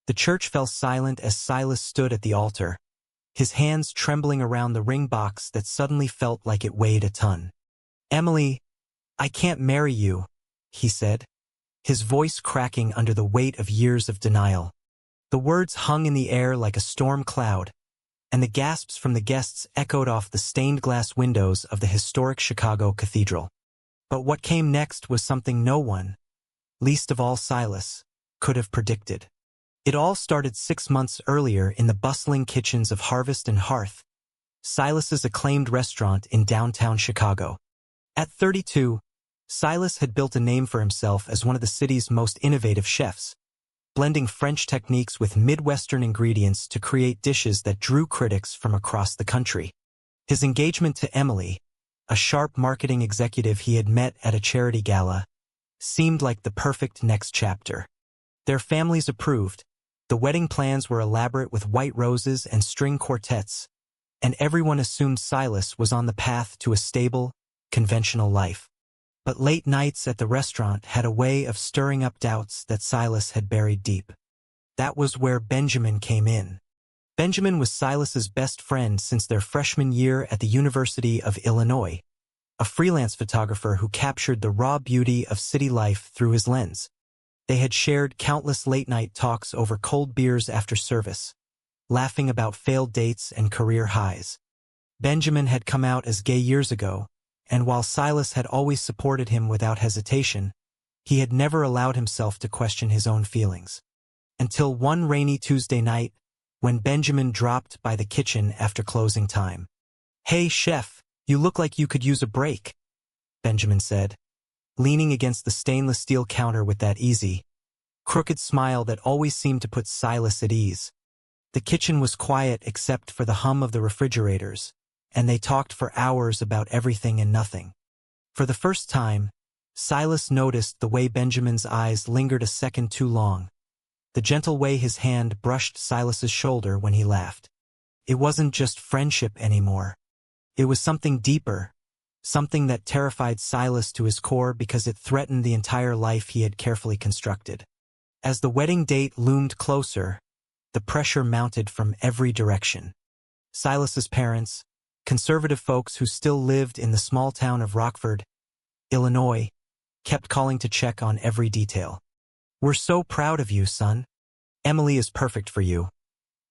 The church fell silent as Silas stood at the altar, his hands trembling around the ring box that suddenly felt like it weighed a ton. "Emily, I can't marry you," he said, his voice cracking under the weight of years of denial. The words hung in the air like a storm cloud, and the gasps from the guests echoed off the stained glass windows of the historic Chicago cathedral. But what came next was something no one, least of all Silas, could have predicted. It all started 6 months earlier in the bustling kitchens of Harvest and Hearth, Silas's acclaimed restaurant in downtown Chicago. At 32, Silas had built a name for himself as one of the city's most innovative chefs, blending French techniques with Midwestern ingredients to create dishes that drew critics from across the country. His engagement to Emily, a sharp marketing executive he had met at a charity gala, seemed like the perfect next chapter. Their families approved. The wedding plans were elaborate with white roses and string quartets, and everyone assumed Silas was on the path to a stable, conventional life. But late nights at the restaurant had a way of stirring up doubts that Silas had buried deep. That was where Benjamin came in. Benjamin was Silas's best friend since their freshman year at the University of Illinois, a freelance photographer who captured the raw beauty of city life through his lens. They had shared countless late-night talks over cold beers after service, laughing about failed dates and career highs. Benjamin had come out as gay years ago, and while Silas had always supported him without hesitation, he had never allowed himself to question his own feelings. Until one rainy Tuesday night, when Benjamin dropped by the kitchen after closing time. "Hey, chef, you look like you could use a break," Benjamin said, leaning against the stainless steel counter with that easy, crooked smile that always seemed to put Silas at ease. The kitchen was quiet except for the hum of the refrigerators, and they talked for hours about everything and nothing. For the first time, Silas noticed the way Benjamin's eyes lingered a second too long, the gentle way his hand brushed Silas's shoulder when he laughed. It wasn't just friendship anymore. It was something deeper, something that terrified Silas to his core because it threatened the entire life he had carefully constructed. As the wedding date loomed closer, the pressure mounted from every direction. Silas's parents, conservative folks who still lived in the small town of Rockford, Illinois, kept calling to check on every detail. "We're so proud of you, son. Emily is perfect for you,"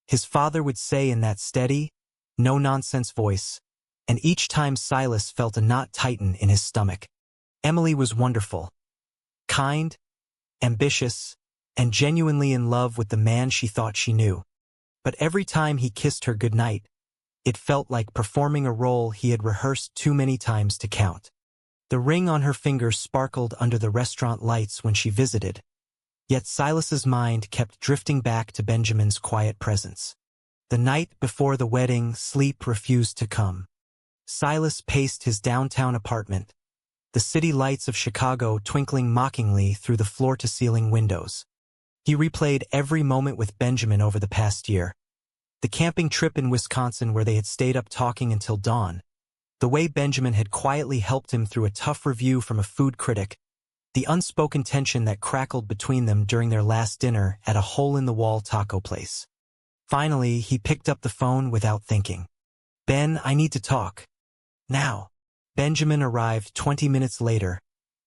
his father would say in that steady, no-nonsense voice, and each time Silas felt a knot tighten in his stomach. Emily was wonderful, kind, ambitious, and genuinely in love with the man she thought she knew. But every time he kissed her goodnight, it felt like performing a role he had rehearsed too many times to count. The ring on her finger sparkled under the restaurant lights when she visited, yet Silas's mind kept drifting back to Benjamin's quiet presence. The night before the wedding, sleep refused to come. Silas paced his downtown apartment, the city lights of Chicago twinkling mockingly through the floor-to-ceiling windows. He replayed every moment with Benjamin over the past year. The camping trip in Wisconsin where they had stayed up talking until dawn, the way Benjamin had quietly helped him through a tough review from a food critic, the unspoken tension that crackled between them during their last dinner at a hole-in-the-wall taco place. Finally, he picked up the phone without thinking. "Ben, I need to talk. Now." Benjamin arrived 20 minutes later,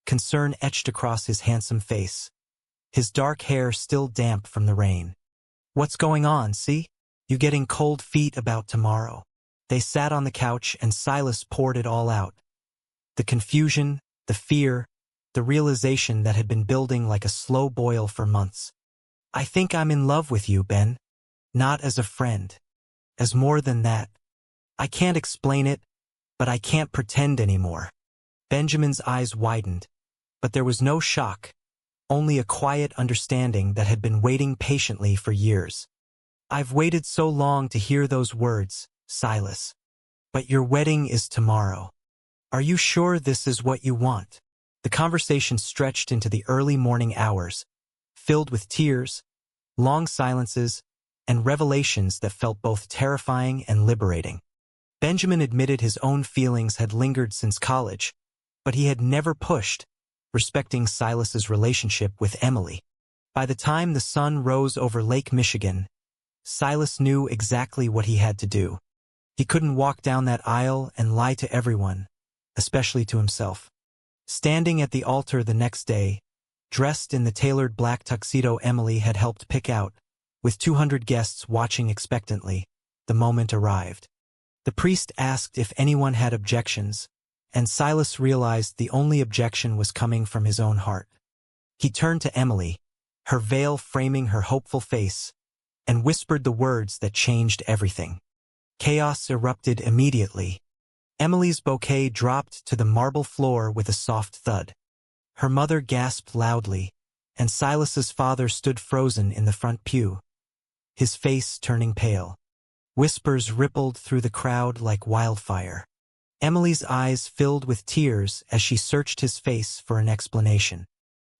concern etched across his handsome face, his dark hair still damp from the rain. "What's going on, see? You getting cold feet about tomorrow?" They sat on the couch and Silas poured it all out. The confusion, the fear, the realization that had been building like a slow boil for months. "I think I'm in love with you, Ben. Not as a friend. As more than that. I can't explain it, but I can't pretend anymore." Benjamin's eyes widened, but there was no shock, only a quiet understanding that had been waiting patiently for years. "I've waited so long to hear those words, Silas. But your wedding is tomorrow. Are you sure this is what you want?" The conversation stretched into the early morning hours, filled with tears, long silences, and revelations that felt both terrifying and liberating. Benjamin admitted his own feelings had lingered since college, but he had never pushed, respecting Silas's relationship with Emily. By the time the sun rose over Lake Michigan, Silas knew exactly what he had to do. He couldn't walk down that aisle and lie to everyone, especially to himself. Standing at the altar the next day, dressed in the tailored black tuxedo Emily had helped pick out, with 200 guests watching expectantly, the moment arrived. The priest asked if anyone had objections, and Silas realized the only objection was coming from his own heart. He turned to Emily, her veil framing her hopeful face, and whispered the words that changed everything. Chaos erupted immediately. Emily's bouquet dropped to the marble floor with a soft thud. Her mother gasped loudly, and Silas's father stood frozen in the front pew, his face turning pale. Whispers rippled through the crowd like wildfire. Emily's eyes filled with tears as she searched his face for an explanation.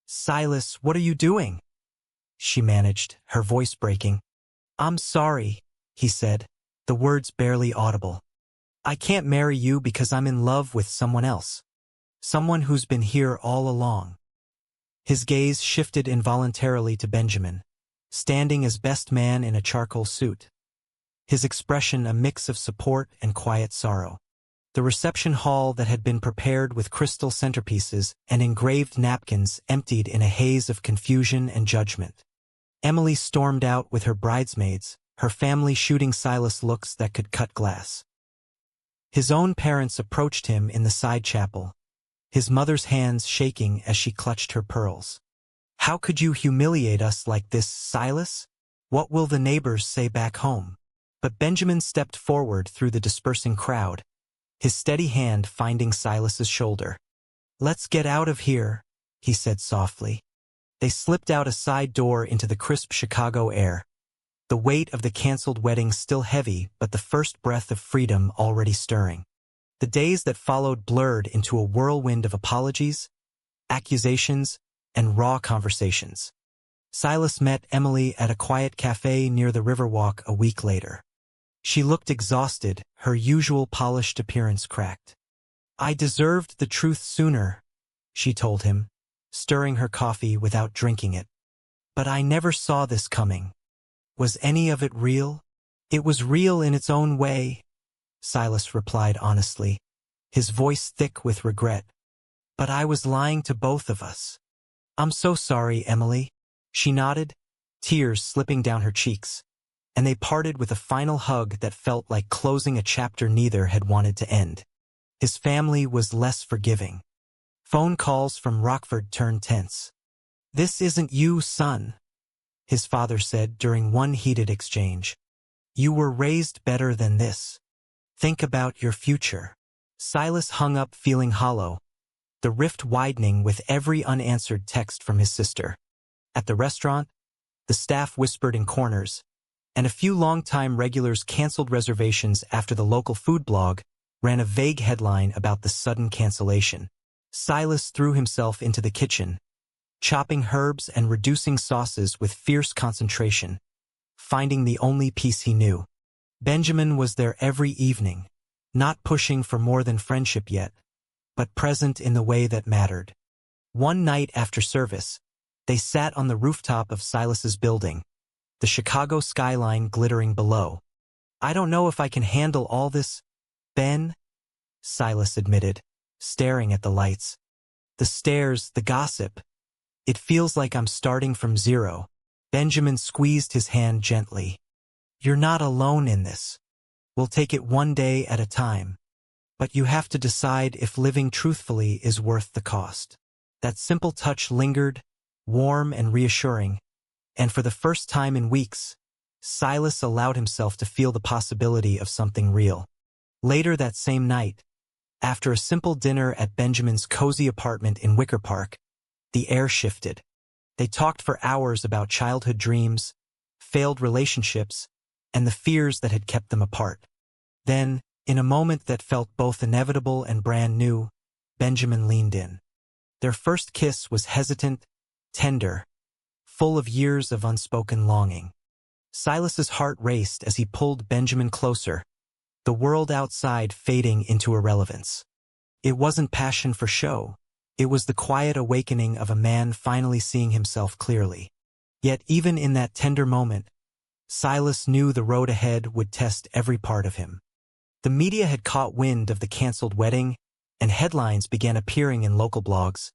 "Silas, what are you doing?" she managed, her voice breaking. "I'm sorry," he said, the words barely audible. "I can't marry you because I'm in love with someone else. Someone who's been here all along." His gaze shifted involuntarily to Benjamin, standing as best man in a charcoal suit. His expression a mix of support and quiet sorrow. The reception hall that had been prepared with crystal centerpieces and engraved napkins emptied in a haze of confusion and judgment. Emily stormed out with her bridesmaids, her family shooting Silas looks that could cut glass. His own parents approached him in the side chapel, his mother's hands shaking as she clutched her pearls. "How could you humiliate us like this, Silas? What will the neighbors say back home?" But Benjamin stepped forward through the dispersing crowd, his steady hand finding Silas's shoulder. "Let's get out of here," he said softly. They slipped out a side door into the crisp Chicago air, the weight of the canceled wedding still heavy but the first breath of freedom already stirring. The days that followed blurred into a whirlwind of apologies, accusations, and raw conversations. Silas met Emily at a quiet cafe near the Riverwalk a week later. She looked exhausted, her usual polished appearance cracked. "I deserved the truth sooner," she told him, stirring her coffee without drinking it. "But I never saw this coming. Was any of it real?" "It was real in its own way," Silas replied honestly, his voice thick with regret. "But I was lying to both of us." "I'm so sorry, Emily." She nodded, tears slipping down her cheeks, and they parted with a final hug that felt like closing a chapter neither had wanted to end. His family was less forgiving. Phone calls from Rockford turned tense. "This isn't you, son," his father said during one heated exchange. "You were raised better than this. Think about your future." Silas hung up feeling hollow, the rift widening with every unanswered text from his sister. At the restaurant, the staff whispered in corners, and a few longtime regulars canceled reservations after the local food blog ran a vague headline about the sudden cancellation. Silas threw himself into the kitchen, chopping herbs and reducing sauces with fierce concentration, finding the only peace he knew. Benjamin was there every evening, not pushing for more than friendship yet, but present in the way that mattered. One night after service, they sat on the rooftop of Silas's building, the Chicago skyline glittering below. "I don't know if I can handle all this, Ben," Silas admitted, staring at the lights. "The stairs, the gossip. It feels like I'm starting from zero." Benjamin squeezed his hand gently. "You're not alone in this. We'll take it one day at a time. But you have to decide if living truthfully is worth the cost." That simple touch lingered, warm and reassuring, and for the first time in weeks, Silas allowed himself to feel the possibility of something real. Later that same night, after a simple dinner at Benjamin's cozy apartment in Wicker Park, the air shifted. They talked for hours about childhood dreams, failed relationships, and the fears that had kept them apart. Then, in a moment that felt both inevitable and brand new, Benjamin leaned in. Their first kiss was hesitant, tender, full of years of unspoken longing. Silas's heart raced as he pulled Benjamin closer, the world outside fading into irrelevance. It wasn't passion for show. It was the quiet awakening of a man finally seeing himself clearly. Yet even in that tender moment, Silas knew the road ahead would test every part of him. The media had caught wind of the canceled wedding, and headlines began appearing in local blogs.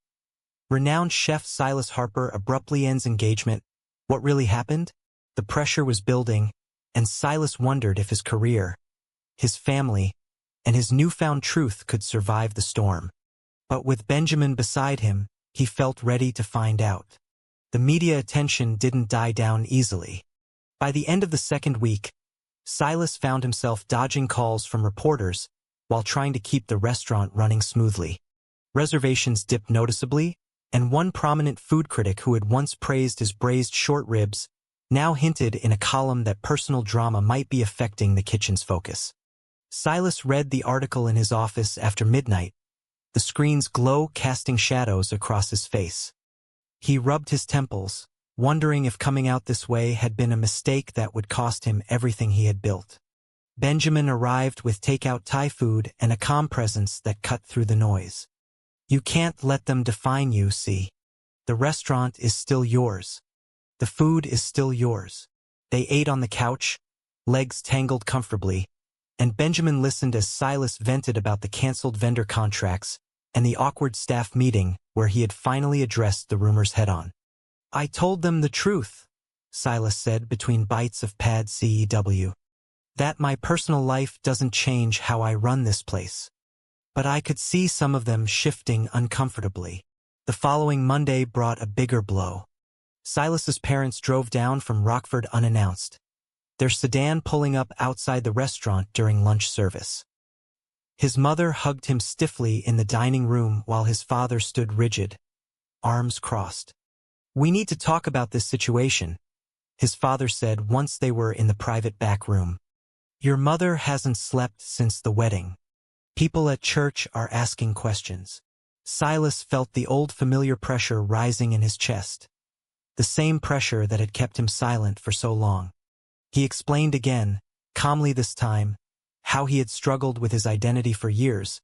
Renowned chef Silas Harper abruptly ends engagement. What really happened? The pressure was building, and Silas wondered if his career, his family, and his newfound truth could survive the storm. But with Benjamin beside him, he felt ready to find out. The media attention didn't die down easily. By the end of the second week, Silas found himself dodging calls from reporters while trying to keep the restaurant running smoothly. Reservations dipped noticeably, and one prominent food critic who had once praised his braised short ribs now hinted in a column that personal drama might be affecting the kitchen's focus. Silas read the article in his office after midnight, the screen's glow casting shadows across his face. He rubbed his temples, wondering if coming out this way had been a mistake that would cost him everything he had built. Benjamin arrived with takeout Thai food and a calm presence that cut through the noise. You can't let them define you, see. The restaurant is still yours. The food is still yours. They ate on the couch, legs tangled comfortably, and Benjamin listened as Silas vented about the canceled vendor contracts and the awkward staff meeting where he had finally addressed the rumors head-on. I told them the truth, Silas said between bites of pad CEW. That my personal life doesn't change how I run this place. But I could see some of them shifting uncomfortably. The following Monday brought a bigger blow. Silas's parents drove down from Rockford unannounced, their sedan pulling up outside the restaurant during lunch service. His mother hugged him stiffly in the dining room while his father stood rigid, arms crossed. We need to talk about this situation, his father said once they were in the private back room. Your mother hasn't slept since the wedding. People at church are asking questions. Silas felt the old familiar pressure rising in his chest, the same pressure that had kept him silent for so long. He explained again, calmly this time, how he had struggled with his identity for years,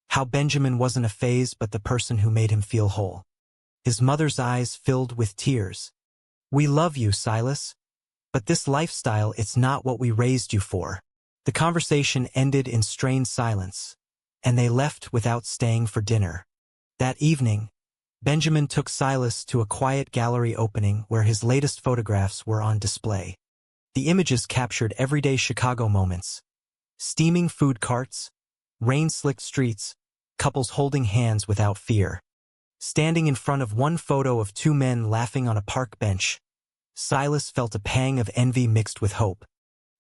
how Benjamin wasn't a phase but the person who made him feel whole. His mother's eyes filled with tears. We love you, Silas. But this lifestyle, it's not what we raised you for. The conversation ended in strained silence, and they left without staying for dinner. That evening, Benjamin took Silas to a quiet gallery opening where his latest photographs were on display. The images captured everyday Chicago moments. Steaming food carts, rain-slicked streets, couples holding hands without fear. Standing in front of one photo of two men laughing on a park bench, Silas felt a pang of envy mixed with hope.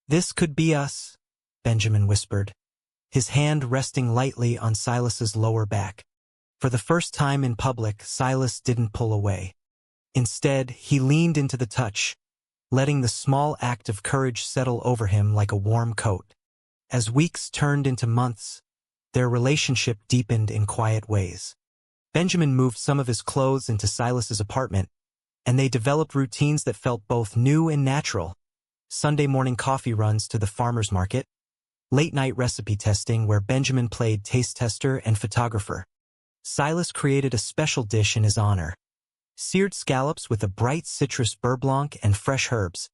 This could be us, Benjamin whispered, his hand resting lightly on Silas's lower back. For the first time in public, Silas didn't pull away. Instead, he leaned into the touch, letting the small act of courage settle over him like a warm coat. As weeks turned into months, their relationship deepened in quiet ways. Benjamin moved some of his clothes into Silas's apartment, and they developed routines that felt both new and natural. Sunday morning coffee runs to the farmer's market, late-night recipe testing where Benjamin played taste tester and photographer. Silas created a special dish in his honor, seared scallops with a bright citrus beurre blanc and fresh herbs,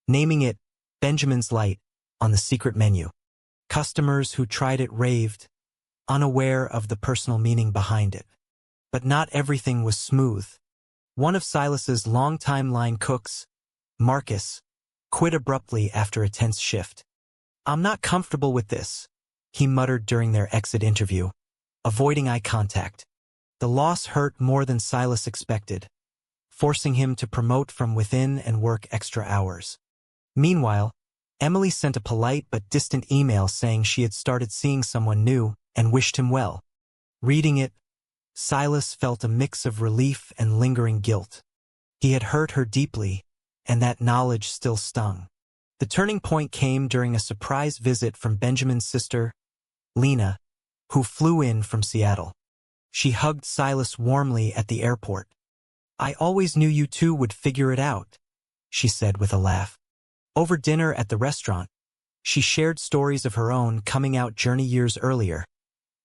naming it Benjamin's Light on the secret menu. Customers who tried it raved, unaware of the personal meaning behind it. But not everything was smooth. One of Silas's longtime line cooks, Marcus, quit abruptly after a tense shift. I'm not comfortable with this, he muttered during their exit interview, avoiding eye contact. The loss hurt more than Silas expected, forcing him to promote from within and work extra hours. Meanwhile, Emily sent a polite but distant email saying she had started seeing someone new and wished him well. Reading it, Silas felt a mix of relief and lingering guilt. He had hurt her deeply, and that knowledge still stung. The turning point came during a surprise visit from Benjamin's sister, Lena, who flew in from Seattle. She hugged Silas warmly at the airport. I always knew you two would figure it out, she said with a laugh. Over dinner at the restaurant, she shared stories of her own coming out journey years earlier,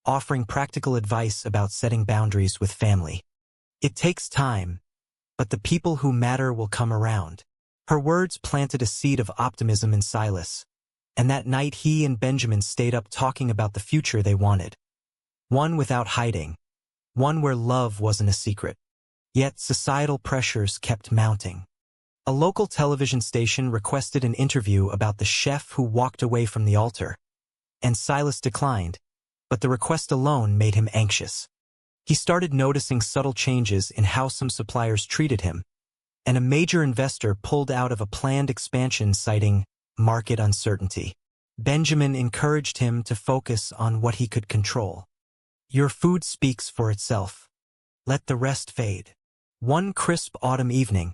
offering practical advice about setting boundaries with family. It takes time, but the people who matter will come around. Her words planted a seed of optimism in Silas, and that night he and Benjamin stayed up talking about the future they wanted. One without hiding, one where love wasn't a secret. Yet societal pressures kept mounting. A local television station requested an interview about the chef who walked away from the altar, and Silas declined, but the request alone made him anxious. He started noticing subtle changes in how some suppliers treated him, and a major investor pulled out of a planned expansion citing market uncertainty. Benjamin encouraged him to focus on what he could control. Your food speaks for itself. Let the rest fade. One crisp autumn evening,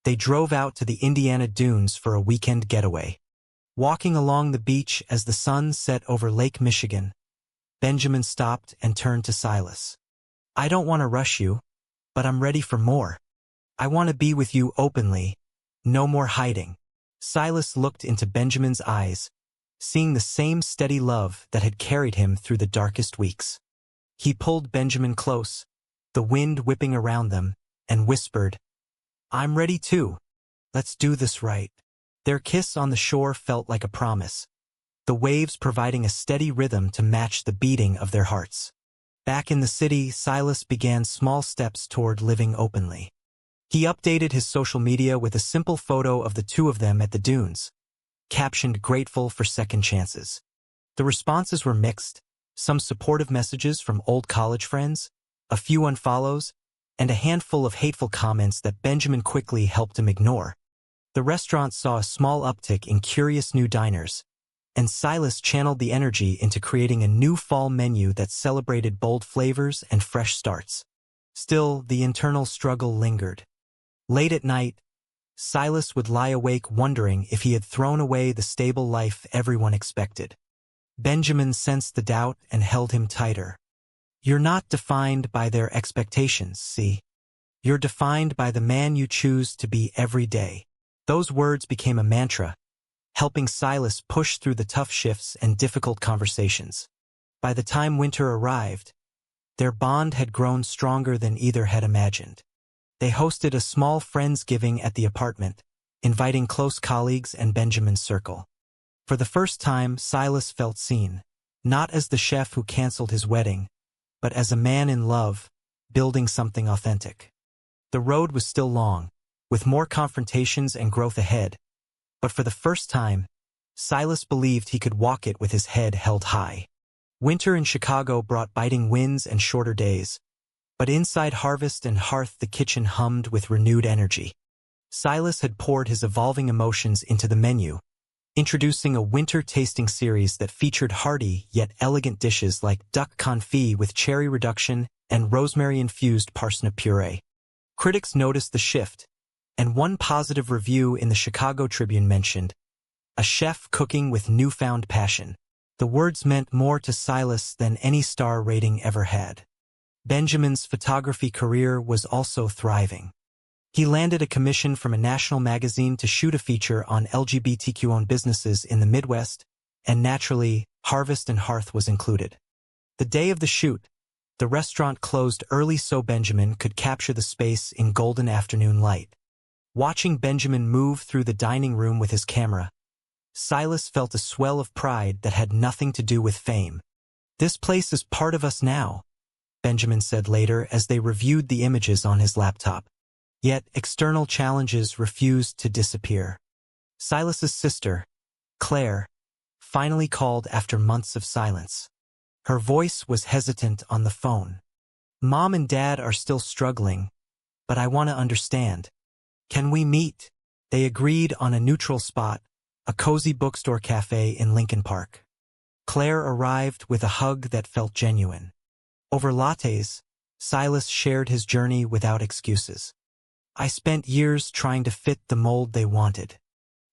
they drove out to the Indiana dunes for a weekend getaway. Walking along the beach as the sun set over Lake Michigan, Benjamin stopped and turned to Silas. I don't want to rush you, but I'm ready for more. I want to be with you openly, no more hiding. Silas looked into Benjamin's eyes, seeing the same steady love that had carried him through the darkest weeks. He pulled Benjamin close, the wind whipping around them, and whispered, I'm ready too. Let's do this right. Their kiss on the shore felt like a promise, the waves providing a steady rhythm to match the beating of their hearts. Back in the city, Silas began small steps toward living openly. He updated his social media with a simple photo of the two of them at the dunes, captioned grateful for second chances. The responses were mixed, some supportive messages from old college friends, a few unfollows, and a handful of hateful comments that Benjamin quickly helped him ignore. The restaurant saw a small uptick in curious new diners, and Silas channeled the energy into creating a new fall menu that celebrated bold flavors and fresh starts. Still, the internal struggle lingered. Late at night, Silas would lie awake wondering if he had thrown away the stable life everyone expected. Benjamin sensed the doubt and held him tighter. You're not defined by their expectations, see? You're defined by the man you choose to be every day. Those words became a mantra, helping Silas push through the tough shifts and difficult conversations. By the time winter arrived, their bond had grown stronger than either had imagined. They hosted a small Friendsgiving at the apartment, inviting close colleagues and Benjamin's circle. For the first time, Silas felt seen, not as the chef who canceled his wedding, but as a man in love, building something authentic. The road was still long, with more confrontations and growth ahead, but for the first time, Silas believed he could walk it with his head held high. Winter in Chicago brought biting winds and shorter days, but inside Harvest and Hearth the kitchen hummed with renewed energy. Silas had poured his evolving emotions into the menu, introducing a winter tasting series that featured hearty yet elegant dishes like duck confit with cherry reduction and rosemary-infused parsnip puree. Critics noticed the shift, and one positive review in the Chicago Tribune mentioned, a chef cooking with newfound passion. The words meant more to Silas than any star rating ever had. Benjamin's photography career was also thriving. He landed a commission from a national magazine to shoot a feature on LGBTQ-owned businesses in the Midwest, and naturally, Harvest and Hearth was included. The day of the shoot, the restaurant closed early so Benjamin could capture the space in golden afternoon light. Watching Benjamin move through the dining room with his camera, Silas felt a swell of pride that had nothing to do with fame. This place is part of us now, Benjamin said later as they reviewed the images on his laptop. Yet external challenges refused to disappear. Silas's sister, Claire, finally called after months of silence. Her voice was hesitant on the phone. Mom and Dad are still struggling, but I want to understand. Can we meet? They agreed on a neutral spot, a cozy bookstore cafe in Lincoln Park. Claire arrived with a hug that felt genuine. Over lattes, Silas shared his journey without excuses. I spent years trying to fit the mold they wanted.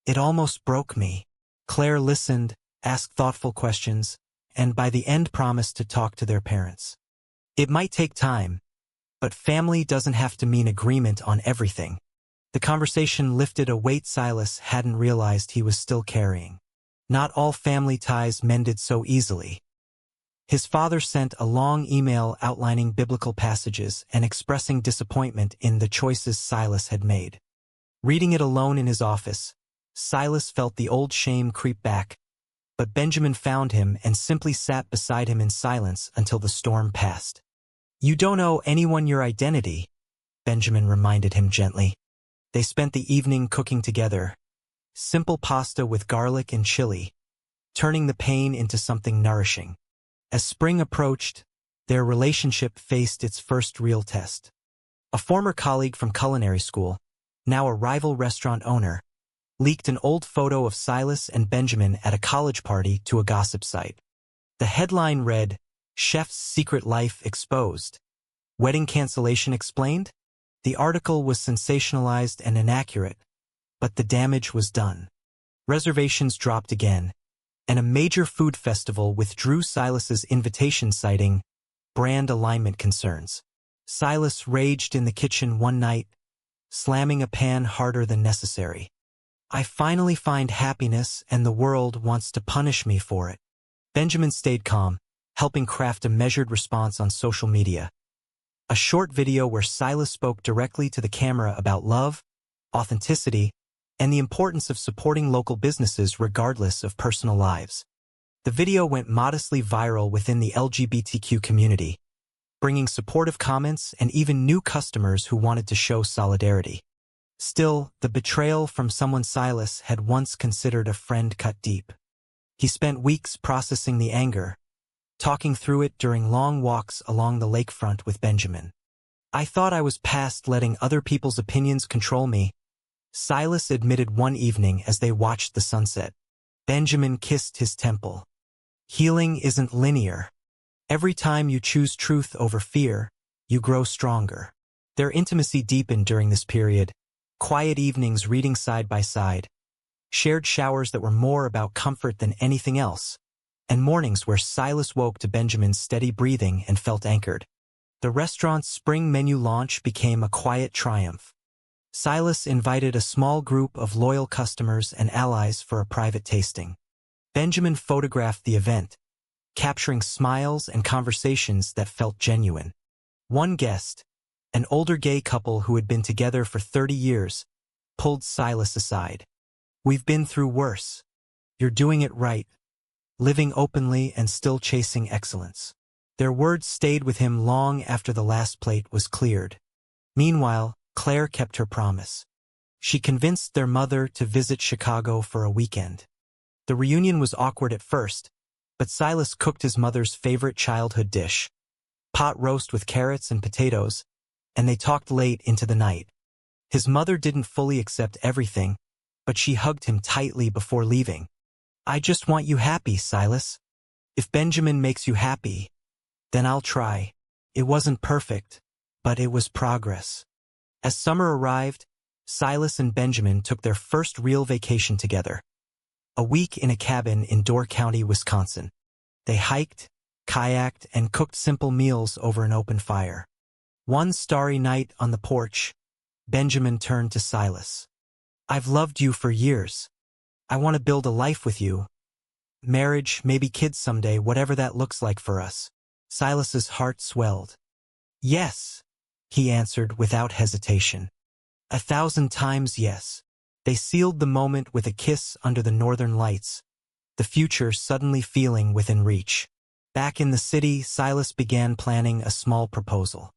It almost broke me. Claire listened, asked thoughtful questions, and by the end promised to talk to their parents. It might take time, but family doesn't have to mean agreement on everything. The conversation lifted a weight Silas hadn't realized he was still carrying. Not all family ties mended so easily. His father sent a long email outlining biblical passages and expressing disappointment in the choices Silas had made. Reading it alone in his office, Silas felt the old shame creep back, but Benjamin found him and simply sat beside him in silence until the storm passed. "You don't owe anyone your identity," Benjamin reminded him gently. They spent the evening cooking together, simple pasta with garlic and chili, turning the pain into something nourishing. As spring approached, their relationship faced its first real test. A former colleague from culinary school, now a rival restaurant owner, leaked an old photo of Silas and Benjamin at a college party to a gossip site. The headline read, "Chef's Secret Life Exposed. Wedding Cancellation Explained?" The article was sensationalized and inaccurate, but the damage was done. Reservations dropped again, and a major food festival withdrew Silas's invitation citing brand alignment concerns. Silas raged in the kitchen one night, slamming a pan harder than necessary. "I finally find happiness and the world wants to punish me for it." Benjamin stayed calm, helping craft a measured response on social media. A short video where Silas spoke directly to the camera about love, authenticity, and the importance of supporting local businesses regardless of personal lives. The video went modestly viral within the LGBTQ community, bringing supportive comments and even new customers who wanted to show solidarity. Still, the betrayal from someone Silas had once considered a friend cut deep. He spent weeks processing the anger, talking through it during long walks along the lakefront with Benjamin. "I thought I was past letting other people's opinions control me," Silas admitted one evening as they watched the sunset. Benjamin kissed his temple. "Healing isn't linear. Every time you choose truth over fear, you grow stronger." Their intimacy deepened during this period. Quiet evenings reading side by side, shared showers that were more about comfort than anything else, and mornings where Silas woke to Benjamin's steady breathing and felt anchored. The restaurant's spring menu launch became a quiet triumph. Silas invited a small group of loyal customers and allies for a private tasting. Benjamin photographed the event, capturing smiles and conversations that felt genuine. One guest, an older gay couple who had been together for 30 years, pulled Silas aside. "We've been through worse. You're doing it right, living openly and still chasing excellence." Their words stayed with him long after the last plate was cleared. Meanwhile, Claire kept her promise. She convinced their mother to visit Chicago for a weekend. The reunion was awkward at first, but Silas cooked his mother's favorite childhood dish, pot roast with carrots and potatoes, and they talked late into the night. His mother didn't fully accept everything, but she hugged him tightly before leaving. "I just want you happy, Silas. If Benjamin makes you happy, then I'll try." It wasn't perfect, but it was progress. As summer arrived, Silas and Benjamin took their first real vacation together. A week in a cabin in Door County, Wisconsin. They hiked, kayaked, and cooked simple meals over an open fire. One starry night on the porch, Benjamin turned to Silas. "I've loved you for years. I want to build a life with you. Marriage, maybe kids someday, whatever that looks like for us." Silas's heart swelled. "Yes," he answered without hesitation. 1,000 times yes. They sealed the moment with a kiss under the northern lights, the future suddenly feeling within reach. Back in the city, Silas began planning a small proposal.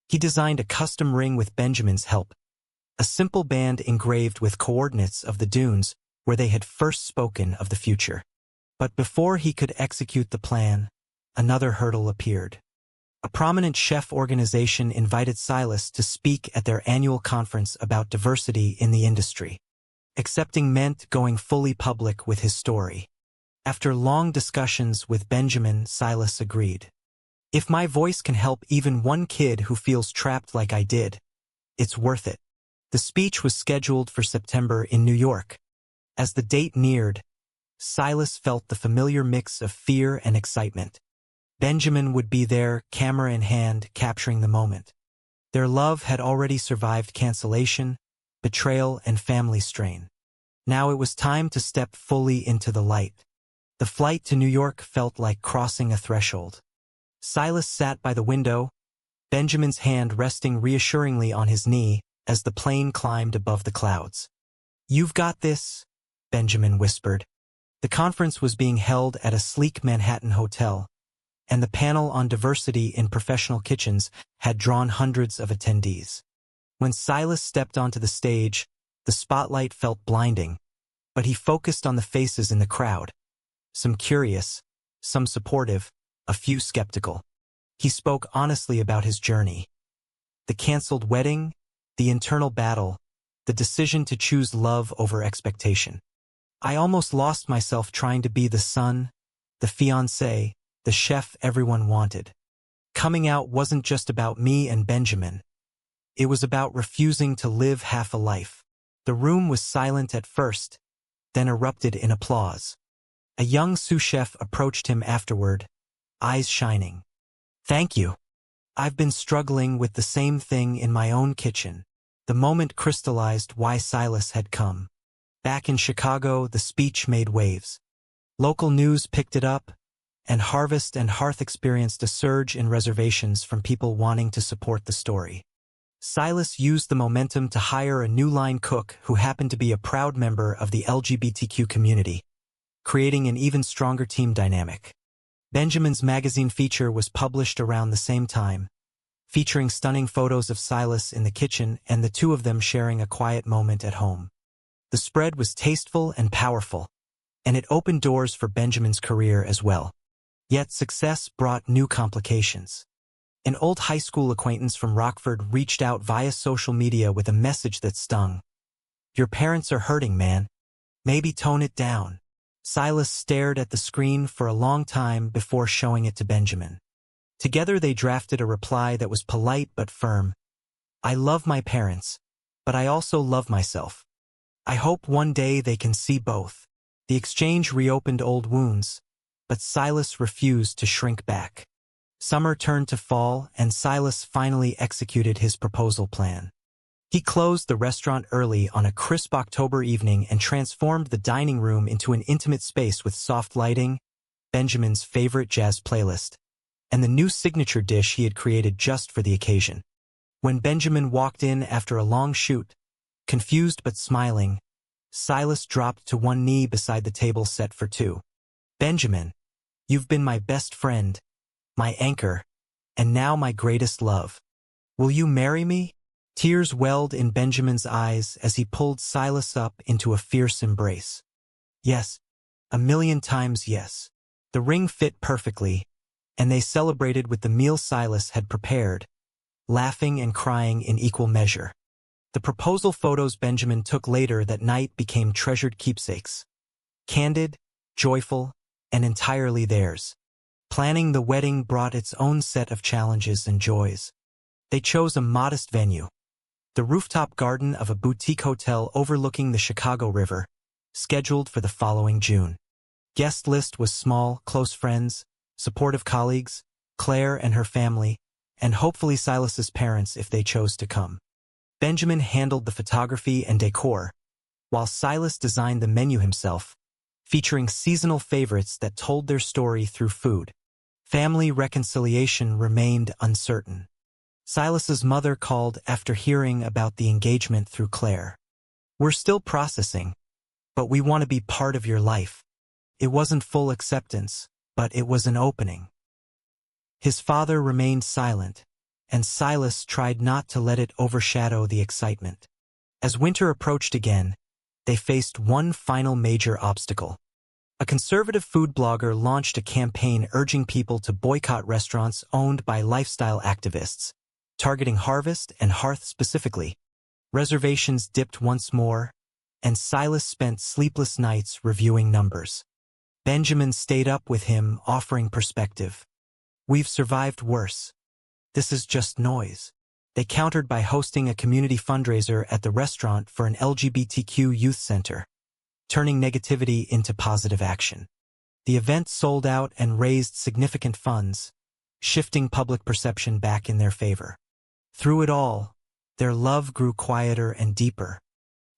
He designed a custom ring with Benjamin's help, a simple band engraved with coordinates of the dunes where they had first spoken of the future. But before he could execute the plan, another hurdle appeared. A prominent chef organization invited Silas to speak at their annual conference about diversity in the industry. Accepting meant going fully public with his story. After long discussions with Benjamin, Silas agreed. "If my voice can help even one kid who feels trapped like I did, it's worth it." The speech was scheduled for September in New York. As the date neared, Silas felt the familiar mix of fear and excitement. Benjamin would be there, camera in hand, capturing the moment. Their love had already survived cancellation, betrayal, and family strain. Now it was time to step fully into the light. The flight to New York felt like crossing a threshold. Silas sat by the window, Benjamin's hand resting reassuringly on his knee as the plane climbed above the clouds. "You've got this," Benjamin whispered. The conference was being held at a sleek Manhattan hotel, and the panel on diversity in professional kitchens had drawn hundreds of attendees. When Silas stepped onto the stage, the spotlight felt blinding, but he focused on the faces in the crowd. Some curious, some supportive, a few skeptical. He spoke honestly about his journey. The canceled wedding, the internal battle, the decision to choose love over expectation. "I almost lost myself trying to be the son, the fiancé, the chef everyone wanted. Coming out wasn't just about me and Benjamin. It was about refusing to live half a life." The room was silent at first, then erupted in applause. A young sous chef approached him afterward, eyes shining. "Thank you. I've been struggling with the same thing in my own kitchen." The moment crystallized why Silas had come. Back in Chicago, the speech made waves. Local news picked it up, and Harvest and Hearth experienced a surge in reservations from people wanting to support the story. Silas used the momentum to hire a new line cook who happened to be a proud member of the LGBTQ community, creating an even stronger team dynamic. Benjamin's magazine feature was published around the same time, featuring stunning photos of Silas in the kitchen and the two of them sharing a quiet moment at home. The spread was tasteful and powerful, and it opened doors for Benjamin's career as well. Yet success brought new complications. An old high school acquaintance from Rockford reached out via social media with a message that stung. "Your parents are hurting, man. Maybe tone it down." Silas stared at the screen for a long time before showing it to Benjamin. Together they drafted a reply that was polite but firm. "I love my parents, but I also love myself. I hope one day they can see both." The exchange reopened old wounds, but Silas refused to shrink back. Summer turned to fall, and Silas finally executed his proposal plan. He closed the restaurant early on a crisp October evening and transformed the dining room into an intimate space with soft lighting, Benjamin's favorite jazz playlist, and the new signature dish he had created just for the occasion. When Benjamin walked in after a long shoot, confused but smiling, Silas dropped to one knee beside the table set for two. "Benjamin, you've been my best friend, my anchor, and now my greatest love. Will you marry me?" Tears welled in Benjamin's eyes as he pulled Silas up into a fierce embrace. "Yes, 1,000,000 times yes." The ring fit perfectly, and they celebrated with the meal Silas had prepared, laughing and crying in equal measure. The proposal photos Benjamin took later that night became treasured keepsakes. Candid, joyful, and entirely theirs. Planning the wedding brought its own set of challenges and joys. They chose a modest venue, the rooftop garden of a boutique hotel overlooking the Chicago River, scheduled for the following June. Guest list was small, close friends, supportive colleagues, Claire and her family, and hopefully Silas's parents if they chose to come. Benjamin handled the photography and decor, while Silas designed the menu himself, featuring seasonal favorites that told their story through food. Family reconciliation remained uncertain. Silas's mother called after hearing about the engagement through Claire. "We're still processing, but we want to be part of your life." It wasn't full acceptance, but it was an opening. His father remained silent, and Silas tried not to let it overshadow the excitement. As winter approached again, they faced one final major obstacle. A conservative food blogger launched a campaign urging people to boycott restaurants owned by lifestyle activists, targeting Harvest and Hearth specifically. Reservations dipped once more, and Silas spent sleepless nights reviewing numbers. Benjamin stayed up with him, offering perspective. "We've survived worse. This is just noise." They countered by hosting a community fundraiser at the restaurant for an LGBTQ youth center, turning negativity into positive action. The event sold out and raised significant funds, shifting public perception back in their favor. Through it all, their love grew quieter and deeper.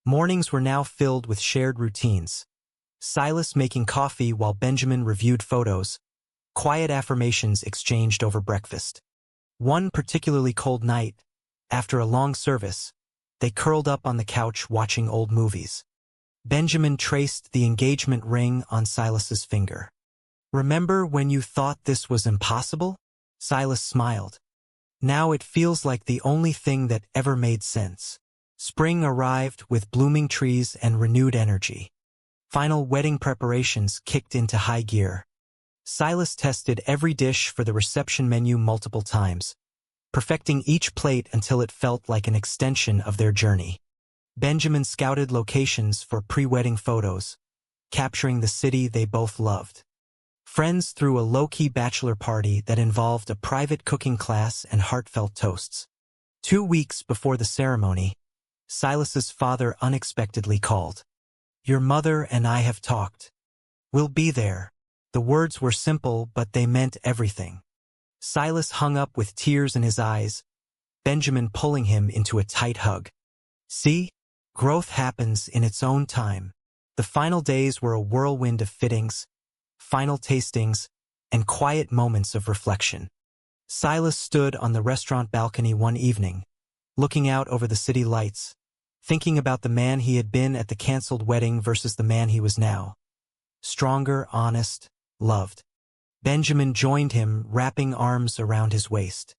Mornings were now filled with shared routines, Silas making coffee while Benjamin reviewed photos, quiet affirmations exchanged over breakfast. One particularly cold night, after a long service, they curled up on the couch watching old movies. Benjamin traced the engagement ring on Silas's finger. "Remember when you thought this was impossible?" Silas smiled. "Now it feels like the only thing that ever made sense." Spring arrived with blooming trees and renewed energy. Final wedding preparations kicked into high gear. Silas tested every dish for the reception menu multiple times, perfecting each plate until it felt like an extension of their journey. Benjamin scouted locations for pre-wedding photos, capturing the city they both loved. Friends threw a low-key bachelor party that involved a private cooking class and heartfelt toasts. 2 weeks before the ceremony, Silas's father unexpectedly called. "Your mother and I have talked. We'll be there." The words were simple, but they meant everything. Silas hung up with tears in his eyes, Benjamin pulling him into a tight hug. "See? Growth happens in its own time." The final days were a whirlwind of fittings, final tastings, and quiet moments of reflection. Silas stood on the restaurant balcony one evening, looking out over the city lights, thinking about the man he had been at the canceled wedding versus the man he was now. Stronger, honest, loved. Benjamin joined him, wrapping arms around his waist.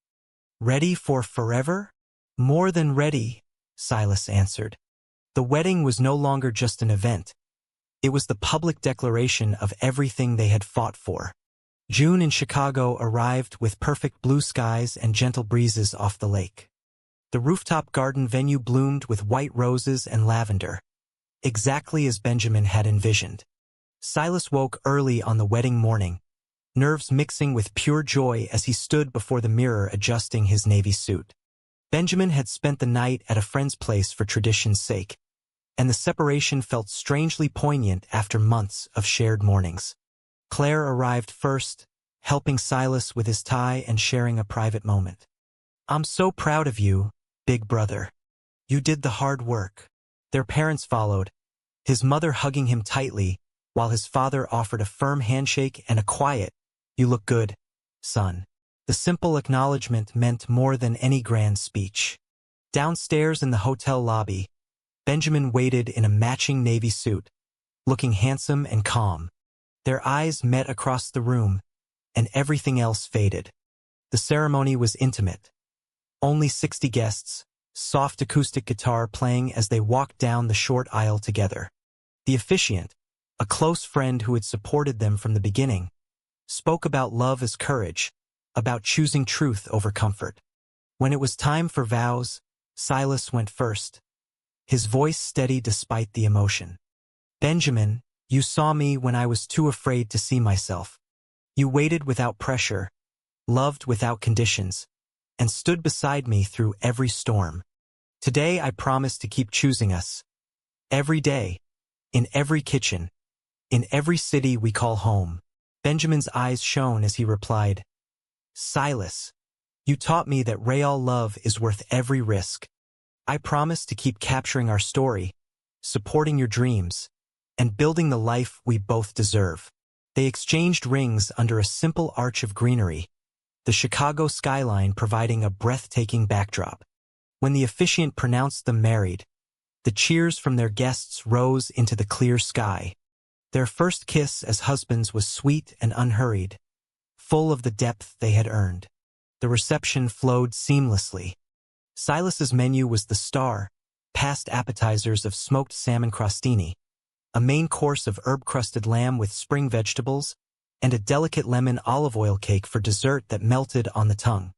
"Ready for forever?" "More than ready," Silas answered. The wedding was no longer just an event. It was the public declaration of everything they had fought for. June in Chicago arrived with perfect blue skies and gentle breezes off the lake. The rooftop garden venue bloomed with white roses and lavender, exactly as Benjamin had envisioned. Silas woke early on the wedding morning, nerves mixing with pure joy as he stood before the mirror adjusting his navy suit. Benjamin had spent the night at a friend's place for tradition's sake, and the separation felt strangely poignant after months of shared mornings. Claire arrived first, helping Silas with his tie and sharing a private moment. "I'm so proud of you, big brother. You did the hard work." Their parents followed, his mother hugging him tightly, while his father offered a firm handshake and a quiet, "You look good, son." The simple acknowledgement meant more than any grand speech. Downstairs in the hotel lobby, Benjamin waited in a matching navy suit, looking handsome and calm. Their eyes met across the room, and everything else faded. The ceremony was intimate. Only 60 guests, soft acoustic guitar playing as they walked down the short aisle together. The officiant, a close friend who had supported them from the beginning, spoke about love as courage, about choosing truth over comfort. When it was time for vows, Silas went first, his voice steady despite the emotion. "Benjamin, you saw me when I was too afraid to see myself. You waited without pressure, loved without conditions, and stood beside me through every storm. Today I promise to keep choosing us. Every day, in every kitchen, in every city we call home." Benjamin's eyes shone as he replied, "Silas, you taught me that real love is worth every risk. I promise to keep capturing our story, supporting your dreams, and building the life we both deserve." They exchanged rings under a simple arch of greenery, the Chicago skyline providing a breathtaking backdrop. When the officiant pronounced them married, the cheers from their guests rose into the clear sky. Their first kiss as husbands was sweet and unhurried, full of the depth they had earned. The reception flowed seamlessly. Silas's menu was the star, past appetizers of smoked salmon crostini, a main course of herb-crusted lamb with spring vegetables, and a delicate lemon olive oil cake for dessert that melted on the tongue.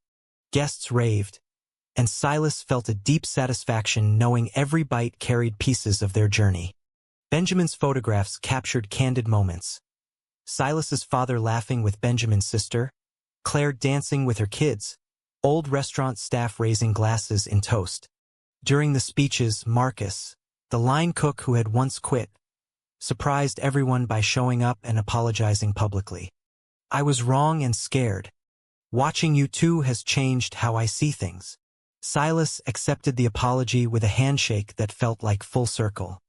Guests raved, and Silas felt a deep satisfaction knowing every bite carried pieces of their journey. Benjamin's photographs captured candid moments. Silas's father laughing with Benjamin's sister, Claire dancing with her kids, old restaurant staff raising glasses in toast. During the speeches, Marcus, the line cook who had once quit, surprised everyone by showing up and apologizing publicly. "I was wrong and scared. Watching you two has changed how I see things." Silas accepted the apology with a handshake that felt like full circle.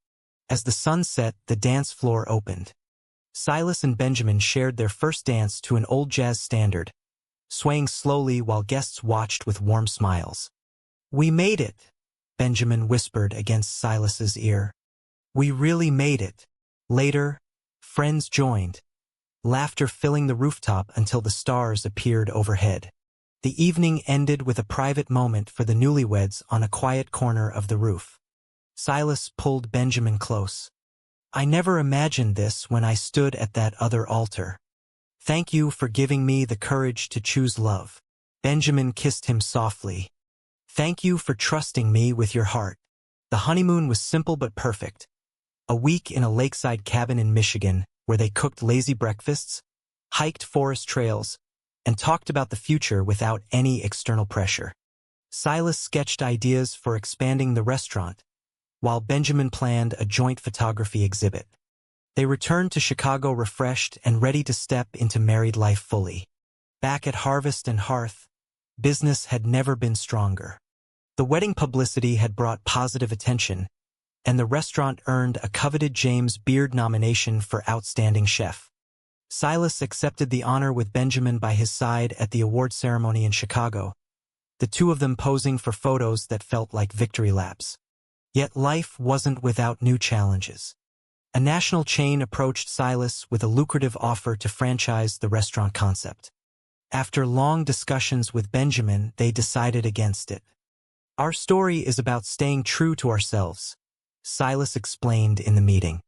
As the sun set, the dance floor opened. Silas and Benjamin shared their first dance to an old jazz standard, swaying slowly while guests watched with warm smiles. "We made it," Benjamin whispered against Silas's ear. "We really made it." Later, friends joined, laughter filling the rooftop until the stars appeared overhead. The evening ended with a private moment for the newlyweds on a quiet corner of the roof. Silas pulled Benjamin close. "I never imagined this when I stood at that other altar. Thank you for giving me the courage to choose love." Benjamin kissed him softly. "Thank you for trusting me with your heart." The honeymoon was simple but perfect. A week in a lakeside cabin in Michigan, where they cooked lazy breakfasts, hiked forest trails, and talked about the future without any external pressure. Silas sketched ideas for expanding the restaurant, while Benjamin planned a joint photography exhibit. They returned to Chicago refreshed and ready to step into married life fully. Back at Harvest and Hearth, business had never been stronger. The wedding publicity had brought positive attention, and the restaurant earned a coveted James Beard nomination for Outstanding Chef. Silas accepted the honor with Benjamin by his side at the award ceremony in Chicago, the two of them posing for photos that felt like victory laps. Yet life wasn't without new challenges. A national chain approached Silas with a lucrative offer to franchise the restaurant concept. After long discussions with Benjamin, they decided against it. "Our story is about staying true to ourselves," Silas explained in the meeting.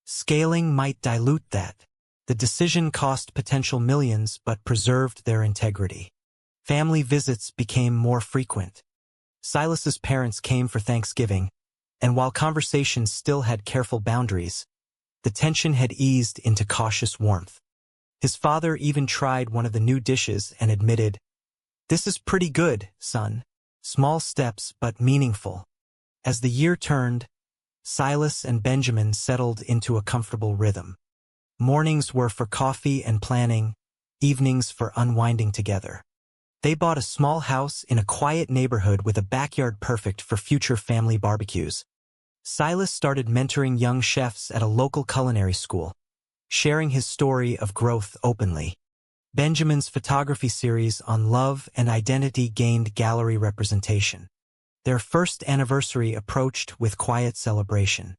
"Scaling might dilute that." The decision cost potential millions but preserved their integrity. Family visits became more frequent. Silas's parents came for Thanksgiving, and while conversations still had careful boundaries, the tension had eased into cautious warmth. His father even tried one of the new dishes and admitted, "This is pretty good, son. Small steps but meaningful." As the year turned, Silas and Benjamin settled into a comfortable rhythm. Mornings were for coffee and planning, evenings for unwinding together. They bought a small house in a quiet neighborhood with a backyard perfect for future family barbecues. Silas started mentoring young chefs at a local culinary school, sharing his story of growth openly. Benjamin's photography series on love and identity gained gallery representation. Their first anniversary approached with quiet celebration.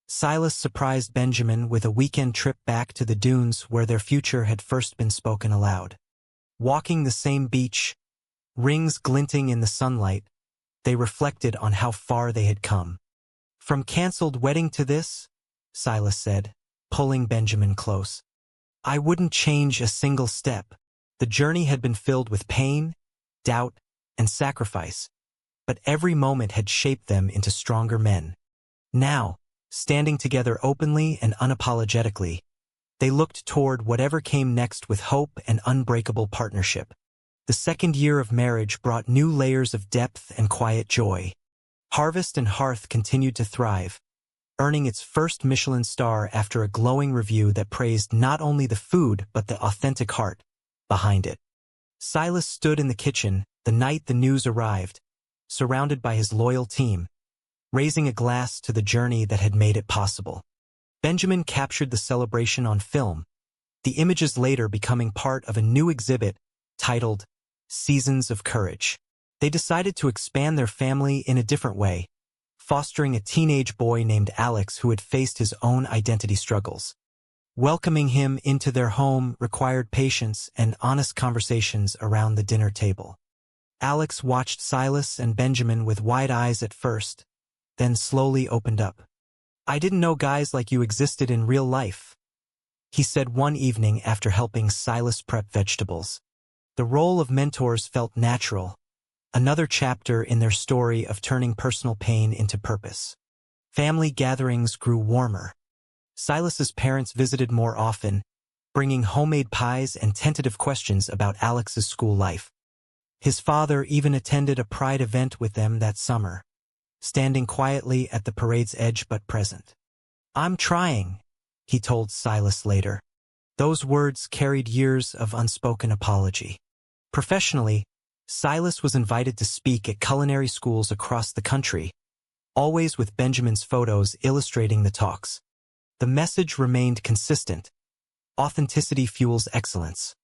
Silas surprised Benjamin with a weekend trip back to the dunes where their future had first been spoken aloud. Walking the same beach, rings glinting in the sunlight, they reflected on how far they had come. "From canceled wedding to this," Silas said, pulling Benjamin close. "I wouldn't change a single step." The journey had been filled with pain, doubt, and sacrifice, but every moment had shaped them into stronger men. Now, standing together openly and unapologetically, they looked toward whatever came next with hope and unbreakable partnership. The second year of marriage brought new layers of depth and quiet joy. Harvest and Hearth continued to thrive, earning its first Michelin star after a glowing review that praised not only the food but the authentic heart behind it. Silas stood in the kitchen the night the news arrived, surrounded by his loyal team, raising a glass to the journey that had made it possible. Benjamin captured the celebration on film, the images later becoming part of a new exhibit titled Seasons of Courage. They decided to expand their family in a different way, fostering a teenage boy named Alex who had faced his own identity struggles. Welcoming him into their home required patience and honest conversations around the dinner table. Alex watched Silas and Benjamin with wide eyes at first, then slowly opened up. "I didn't know guys like you existed in real life," he said one evening after helping Silas prep vegetables. The role of mentors felt natural, another chapter in their story of turning personal pain into purpose. Family gatherings grew warmer. Silas's parents visited more often, bringing homemade pies and tentative questions about Alex's school life. His father even attended a pride event with them that summer, standing quietly at the parade's edge but present. "I'm trying," he told Silas later. Those words carried years of unspoken apology. Professionally, Silas was invited to speak at culinary schools across the country, always with Benjamin's photos illustrating the talks. The message remained consistent. Authenticity fuels excellence.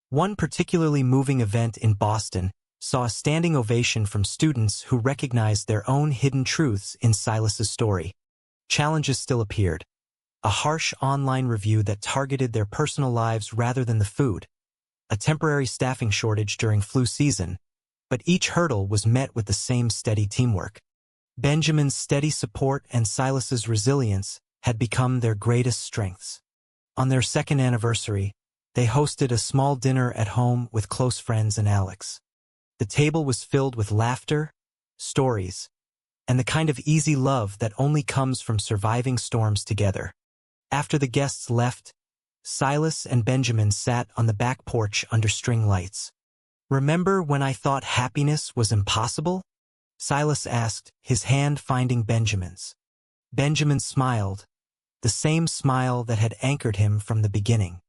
One particularly moving event in Boston saw a standing ovation from students who recognized their own hidden truths in Silas's story. Challenges still appeared. A harsh online review that targeted their personal lives rather than the food. A temporary staffing shortage during flu season, but each hurdle was met with the same steady teamwork. Benjamin's steady support and Silas's resilience had become their greatest strengths. On their second anniversary, they hosted a small dinner at home with close friends and Alex. The table was filled with laughter, stories, and the kind of easy love that only comes from surviving storms together. After the guests left, Silas and Benjamin sat on the back porch under string lights. "Remember when I thought happiness was impossible?" Silas asked, his hand finding Benjamin's. Benjamin smiled, the same smile that had anchored him from the beginning.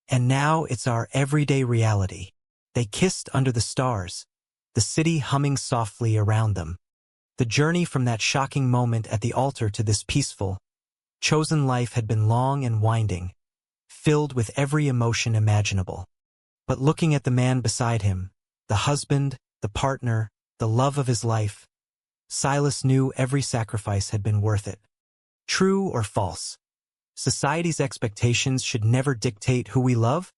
"And now it's our everyday reality." They kissed under the stars, the city humming softly around them. The journey from that shocking moment at the altar to this peaceful, chosen life had been long and winding, filled with every emotion imaginable. But looking at the man beside him, the husband, the partner, the love of his life, Silas knew every sacrifice had been worth it. True or false? Society's expectations should never dictate who we love?